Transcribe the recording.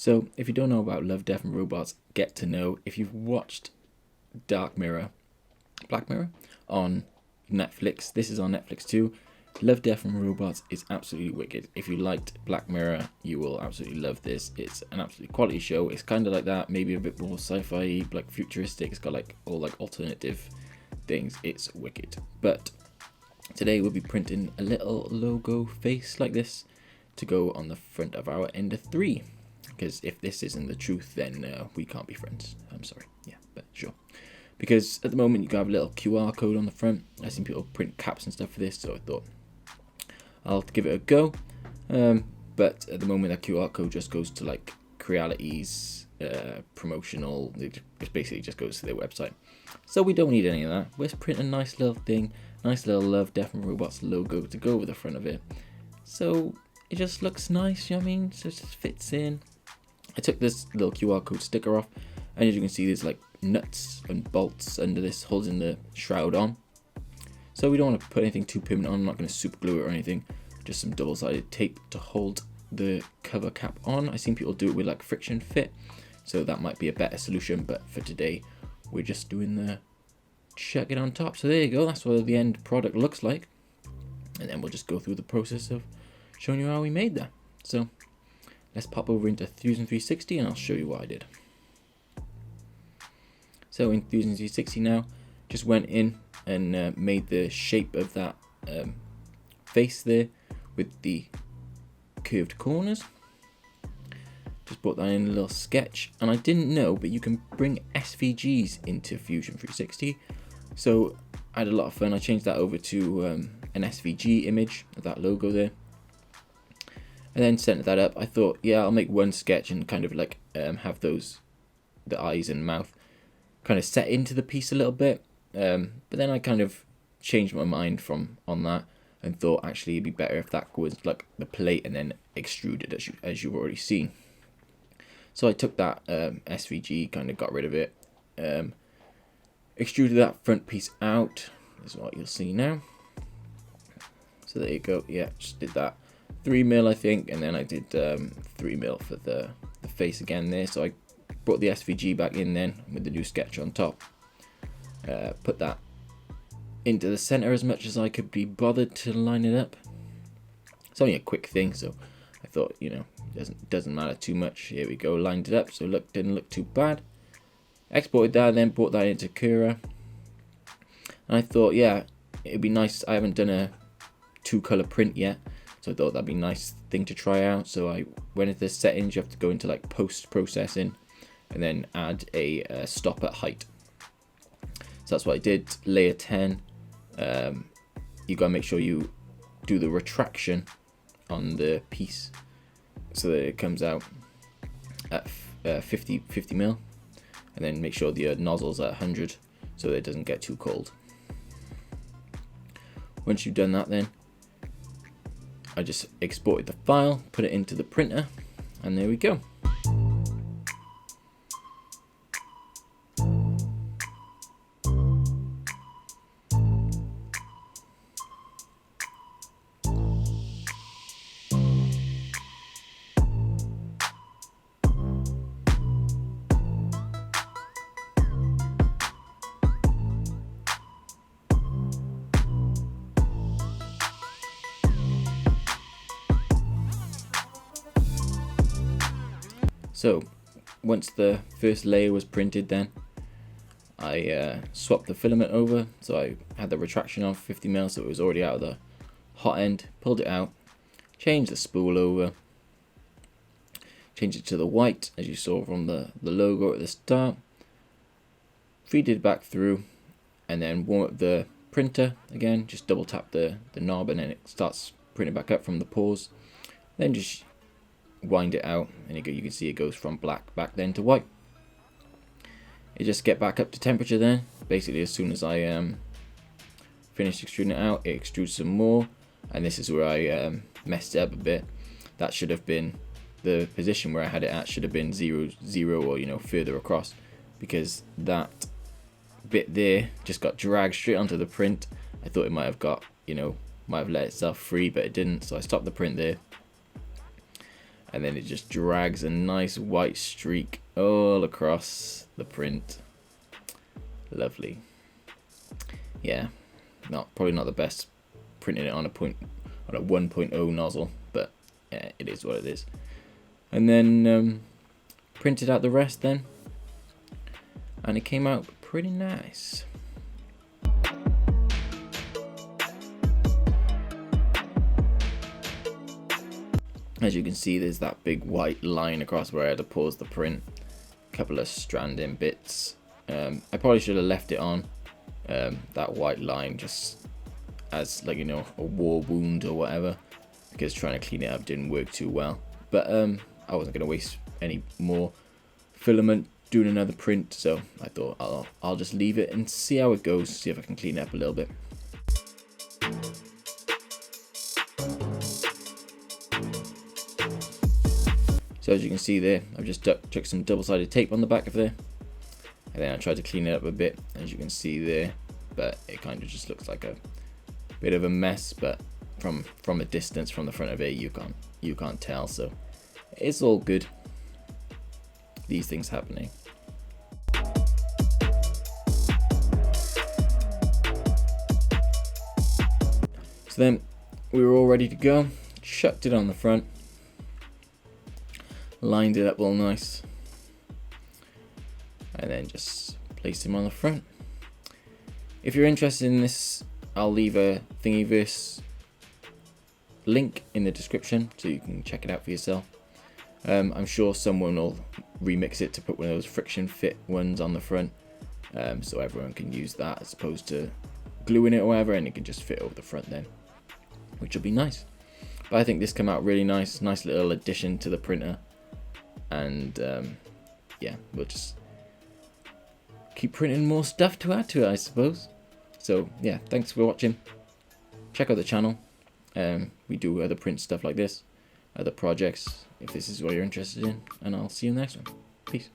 So if you don't know about Love, Death and Robots, get to know. If you've watched Black Mirror on Netflix, this is on Netflix too. Love, Death and Robots is absolutely wicked. If you liked Black Mirror, you will absolutely love this. It's an absolutely quality show. It's kind of like that, maybe a bit more sci-fi, like futuristic. It's got like all like alternative things. It's wicked. But today we'll be printing a little logo face like this to go on the front of our Ender 3. Because if this isn't the truth, then we can't be friends. I'm sorry. Yeah, but sure. Because at the moment you can have a little QR code on the front. I've seen people print caps and stuff for this, so I thought I'll give it a go. But at the moment that QR code just goes to like Creality's promotional. It basically just goes to their website. So we don't need any of that. Let's print a nice little thing, nice little Love, Death and Robots logo to go over the front of it. So it just looks nice, you know what I mean? So it just fits in. I took this little QR code sticker off, and as you can see there's like nuts and bolts under this holding the shroud on. So we don't want to put anything too permanent on. I'm not going to super glue it or anything, just some double-sided tape to hold the cover cap on. I've seen people do it with like friction fit, so that might be a better solution, but for today we're just doing the check it on top. So there you go, that's what the end product looks like, and then we'll just go through the process of showing you how we made that. So let's pop over into Fusion 360 and I'll show you what I did. So in Fusion 360 now, just went in and made the shape of that face there with the curved corners. Just brought that in a little sketch, and I didn't know, but you can bring SVGs into Fusion 360. So I had a lot of fun. I changed that over to an SVG image of that logo there, and then centered that up. I thought, yeah, I'll make one sketch and kind of like have the eyes and mouth kind of set into the piece a little bit. But then I kind of changed my mind on that and thought actually it'd be better if that was like the plate and then extruded as you've already seen. So I took that SVG, kind of got rid of it, extruded that front piece out. This is what you'll see now. So there you go. Yeah, just did that 3mm I think, and then I did 3mm for the face again there. So I brought the SVG back in then with the new sketch on top. Put that into the center as much as I could be bothered to line it up. It's only a quick thing, so I thought, you know, doesn't matter too much. Here we go, lined it up, so didn't look too bad. Exported that, and then brought that into Cura. And I thought, yeah, it'd be nice. I haven't done a 2-color print yet, so I thought that'd be a nice thing to try out. So I went into the settings. You have to go into like post processing, and then add a stop at height. So that's what I did. Layer 10. You gotta make sure you do the retraction on the piece so that it comes out at 50mm, and then make sure the nozzle's at 100 so that it doesn't get too cold. Once you've done that, then I just exported the file, put it into the printer, and there we go. So once the first layer was printed, then I swapped the filament over. So I had the retraction on 50mm, so it was already out of the hot end. Pulled it out, changed the spool over, changed it to the white as you saw from the logo at the start. Feed it back through, and then warm up the printer again. Just double tap the knob, and then it starts printing back up from the pores. Then just wind it out, and you can see it goes from black back then to white. It just get back up to temperature then. Basically as soon as I finished extruding it out, it extrudes some more, and this is where I messed it up a bit. That should have been the position where I had it at, should have been 0, 0, or you know, further across, because that bit there just got dragged straight onto the print. I thought it might have got, you know, might have let itself free, but it didn't, so I stopped the print there. and then it just drags a nice white streak all across the print. Lovely. Yeah, probably not the best printing it on a 1.0 nozzle, but yeah, it is what it is. And then printed out the rest then, and it came out pretty nice. As you can see, there's that big white line across where I had to pause the print. A couple of stranding bits. I probably should have left it on, that white line, just as, like, you know, a war wound or whatever, because trying to clean it up didn't work too well. But I wasn't going to waste any more filament doing another print, so I thought I'll just leave it and see how it goes, see if I can clean it up a little bit. So as you can see there, I've just chucked some double-sided tape on the back of there, and then I tried to clean it up a bit, as you can see there, but it kind of just looks like a bit of a mess. But from a distance, from the front of it, you can't tell, so it's all good. These things happening. So then we were all ready to go. Chucked it on the front, lined it up all nice, and then just placed him on the front. If you're interested in this, I'll leave a Thingiverse link in the description so you can check it out for yourself. I'm sure someone will remix it to put one of those friction fit ones on the front, so everyone can use that as opposed to gluing it or whatever, and it can just fit over the front then, which will be nice. But I think this came out really nice little addition to the printer, and yeah, we'll just keep printing more stuff to add to it, I suppose. So yeah, thanks for watching. Check out the channel. We do other print stuff like this, other projects, if this is what you're interested in, and I'll see you in the next one. Peace.